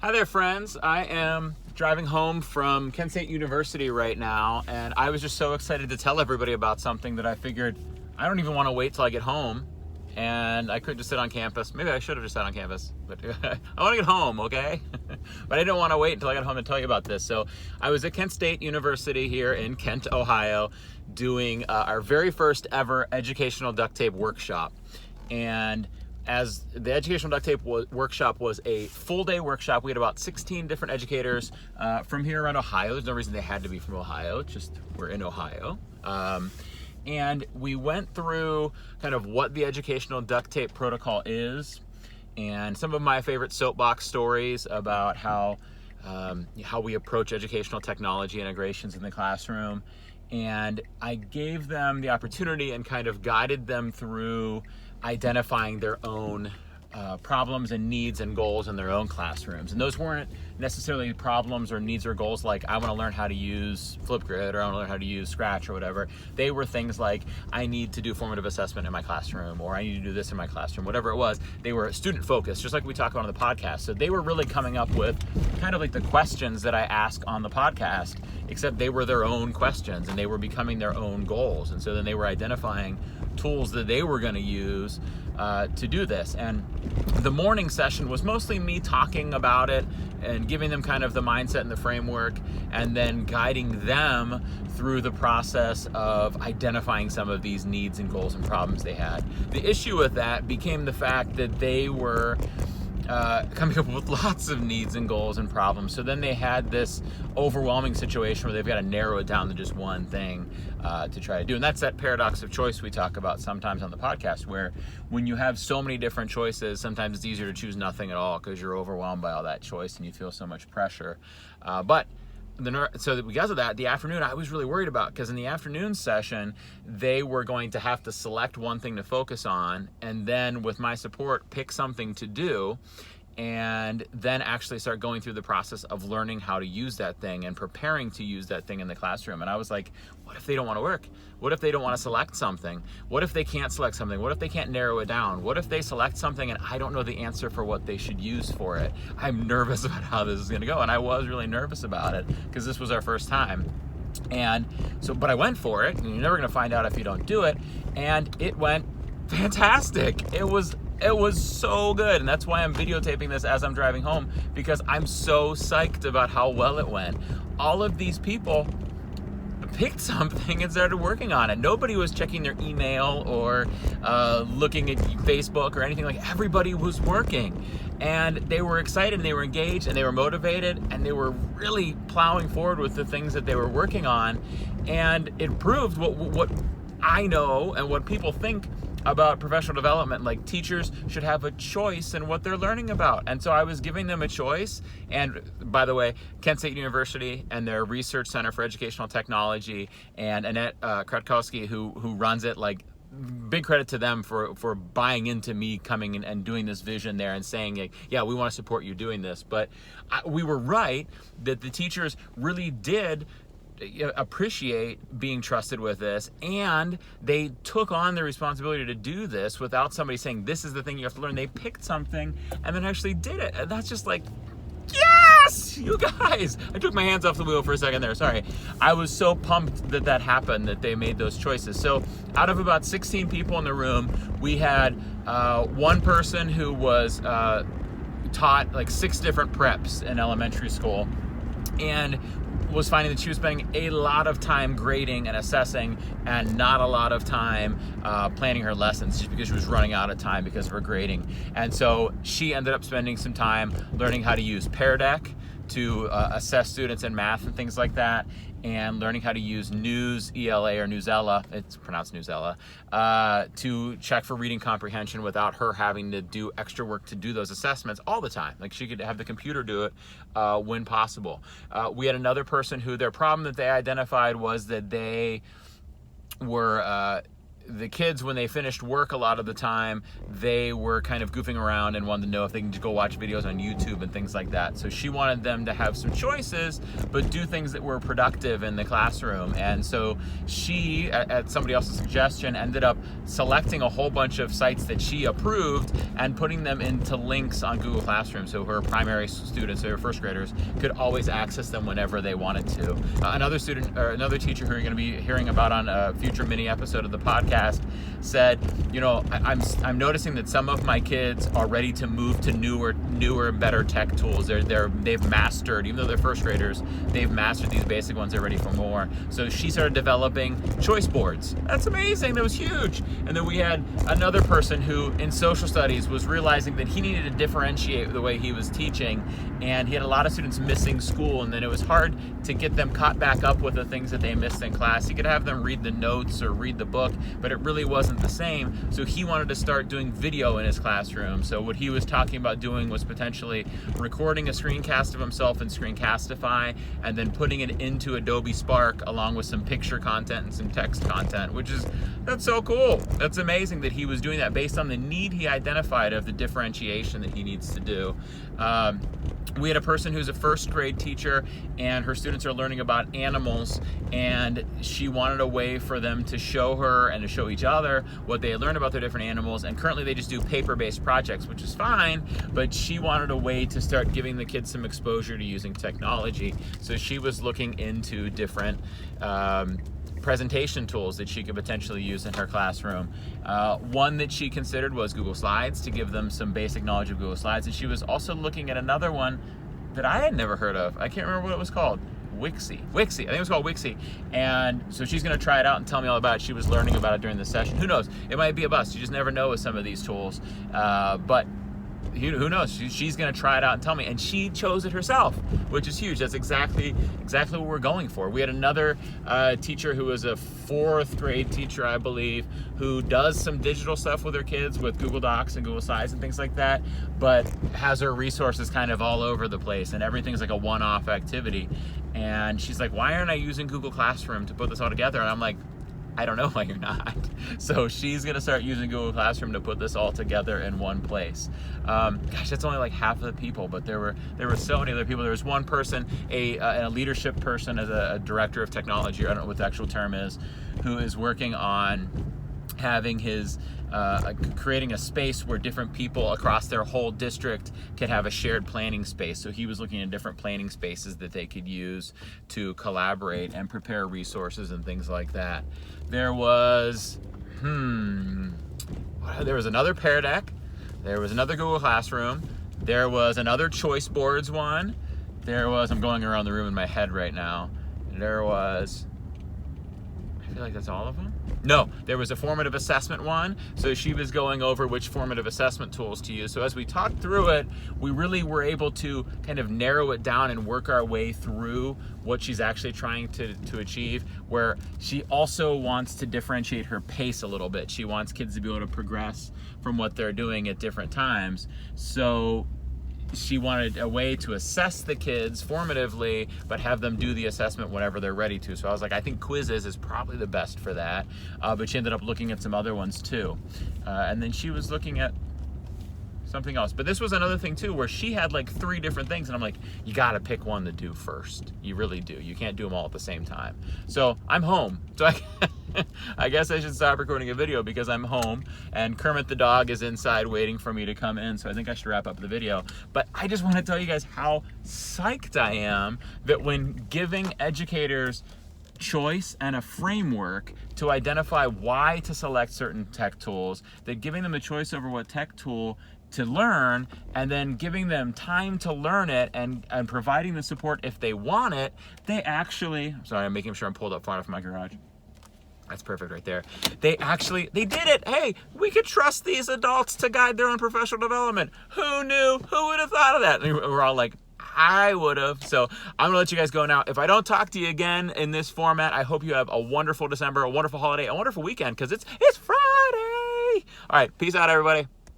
Hi there, friends. I am driving home from Kent State University right now, and I was just so excited to tell everybody about something that I figured I don't even want to wait till I get home, and I couldn't just sit on campus. Maybe I should have just sat on campus, but I want to get home, okay? But I didn't want to wait until I got home to tell you about this. So I was at Kent State University here in Kent, Ohio, doing our very first ever Educational Duct Tape Workshop. And as the Educational Duct Tape Workshop was a full-day workshop, we had about 16 different educators from here around Ohio. There's no reason they had to be from Ohio, it's just we're in Ohio. And we went through kind of what the Educational Duct Tape Protocol is, and some of my favorite soapbox stories about how we approach educational technology integrations in the classroom. And I gave them the opportunity and kind of guided them through identifying their own problems and needs and goals in their own classrooms. And those weren't necessarily problems or needs or goals like, I want to learn how to use Flipgrid, or I want to learn how to use Scratch or whatever. They were things like, I need to do formative assessment in my classroom, or I need to do this in my classroom, whatever it was. They were student focused, just like we talk about on the podcast. So they were really coming up with kind of like the questions that I ask on the podcast, except they were their own questions and they were becoming their own goals. And so then they were identifying tools that they were going to use to do this. And the morning session was mostly me talking about it and giving them kind of the mindset and the framework, and then guiding them through the process of identifying some of these needs and goals and problems they had. The issue with that became the fact that they were coming up with lots of needs and goals and problems. So then they had this overwhelming situation where they've got to narrow it down to just one thing to try to do. And that's that paradox of choice we talk about sometimes on the podcast, where when you have so many different choices, sometimes it's easier to choose nothing at all because you're overwhelmed by all that choice and you feel so much pressure. So because of that, the afternoon I was really worried about, because in the afternoon session, they were going to have to select one thing to focus on, and then with my support, pick something to do, and then actually start going through the process of learning how to use that thing and preparing to use that thing in the classroom. And I was like, what if they don't want to work? What if they don't want to select something? What if they can't select something? What if they can't narrow it down? What if they select something and I don't know the answer for what they should use for it? I'm nervous about how this is going to go. And I was really nervous about it because this was our first time. And so, but I went for it, and you're never going to find out if you don't do it. And it went fantastic. It was so good, and that's why I'm videotaping this as I'm driving home, because I'm so psyched about how well it went. All of these people picked something and started working on it. Nobody was checking their email or looking at Facebook or anything. Like, everybody was working, and they were excited, and they were engaged, and they were motivated, and they were really plowing forward with the things that they were working on. And it proved what I know and what people think about professional development. Like, teachers should have a choice in what they're learning about. And so I was giving them a choice. And by the way, Kent State University and their Research Center for Educational Technology and Annette Kratkowski, who runs it, like, big credit to them for buying into me coming in and doing this vision there and saying, like, yeah, we want to support you doing this. But we were right that the teachers really did appreciate being trusted with this, and they took on the responsibility to do this without somebody saying, this is the thing you have to learn. They picked something and then actually did it. And that's just like, yes, you guys. I took my hands off the wheel for a second there, sorry. I was so pumped that happened, that they made those choices. So out of about 16 people in the room, we had one person who was taught like 6 different preps in elementary school, and was finding that she was spending a lot of time grading and assessing and not a lot of time planning her lessons, just because she was running out of time because of her grading. And so she ended up spending some time learning how to use Pear Deck to assess students in math and things like that, and learning how to use News ELA or Newsella, it's pronounced Newsella, to check for reading comprehension without her having to do extra work to do those assessments all the time. Like, she could have the computer do it when possible. We had another person who their problem that they identified was that they were the kids, when they finished work a lot of the time, they were kind of goofing around and wanted to know if they can just go watch videos on YouTube and things like that. So she wanted them to have some choices, but do things that were productive in the classroom. And so she, at somebody else's suggestion, ended up selecting a whole bunch of sites that she approved and putting them into links on Google Classroom, so her primary students, her first graders, could always access them whenever they wanted to. Another student, or another teacher who you're going to be hearing about on a future mini episode of the podcast, said, you know, I'm noticing that some of my kids are ready to move to newer and better tech tools. They've mastered, even though they're first graders, they've mastered these basic ones. They're ready for more. So she started developing choice boards. That's amazing. That was huge. And then we had another person who, in social studies, was realizing that he needed to differentiate the way he was teaching, and he had a lot of students missing school, and then it was hard to get them caught back up with the things that they missed in class. He could have them read the notes or read the book, but it really wasn't the same. So he wanted to start doing video in his classroom. So what he was talking about doing was potentially recording a screencast of himself in Screencastify and then putting it into Adobe Spark along with some picture content and some text content, that's so cool. That's amazing that he was doing that based on the need he identified of the differentiation that he needs to do. We had a person who's a first grade teacher, and her students are learning about animals, and she wanted a way for them to show her and to show each other what they had learned about their different animals. And currently they just do paper-based projects, which is fine, but she wanted a way to start giving the kids some exposure to using technology. So she was looking into different presentation tools that she could potentially use in her classroom. One that she considered was Google Slides, to give them some basic knowledge of Google Slides. And she was also looking at another one that I had never heard of. I can't remember what it was called. Wixie. I think it was called Wixie. And so she's gonna try it out and tell me all about it. She was learning about it during the session. Who knows? It might be a bust. You just never know with some of these tools. But who knows? She's going to try it out and tell me. And she chose it herself, which is huge. That's exactly what we're going for. We had another teacher who was a fourth grade teacher, I believe, who does some digital stuff with her kids with Google Docs and Google Slides and things like that, but has her resources kind of all over the place, and everything's like a one-off activity. And she's like, why aren't I using Google Classroom to put this all together? And I'm like, I don't know why you're not. So she's gonna start using Google Classroom to put this all together in one place. Gosh, that's only like half of the people, but there were so many other people. There was one person, a leadership person, as a director of technology, or I don't know what the actual term is, who is working on having his creating a space where different people across their whole district could have a shared planning space. So he was looking at different planning spaces that they could use to collaborate and prepare resources and things like that. There was another Pear Deck. There was another Google Classroom. There was another Choice Boards one. There was, I'm going around the room in my head right now. There was, I feel like that's all of them. No, there was a formative assessment one. So she was going over which formative assessment tools to use. So as we talked through it, we really were able to kind of narrow it down and work our way through what she's actually trying to achieve, where she also wants to differentiate her pace a little bit. She wants kids to be able to progress from what they're doing at different times. So she wanted a way to assess the kids formatively, but have them do the assessment whenever they're ready to. So I was like, I think quizzes is probably the best for that. But she ended up looking at some other ones too. And then she was looking at something else. But this was another thing too, where she had like 3 different things, and I'm like, you gotta pick one to do first. You really do. You can't do them all at the same time. So I'm home. So I guess I should stop recording a video because I'm home, and Kermit the dog is inside waiting for me to come in. So I think I should wrap up the video. But I just want to tell you guys how psyched I am that when giving educators choice and a framework to identify why to select certain tech tools, that giving them a choice over what tech tool to learn, and then giving them time to learn it, and providing the support if they want it, they actually, sorry, I'm making sure I'm pulled up far enough from my garage. That's perfect right there. They did it. Hey, we could trust these adults to guide their own professional development. Who knew? Who would have thought of that? And we're all like, I would have. So I'm gonna let you guys go now. If I don't talk to you again in this format, I hope you have a wonderful December, a wonderful holiday, a wonderful weekend, because it's Friday. All right, peace out, everybody.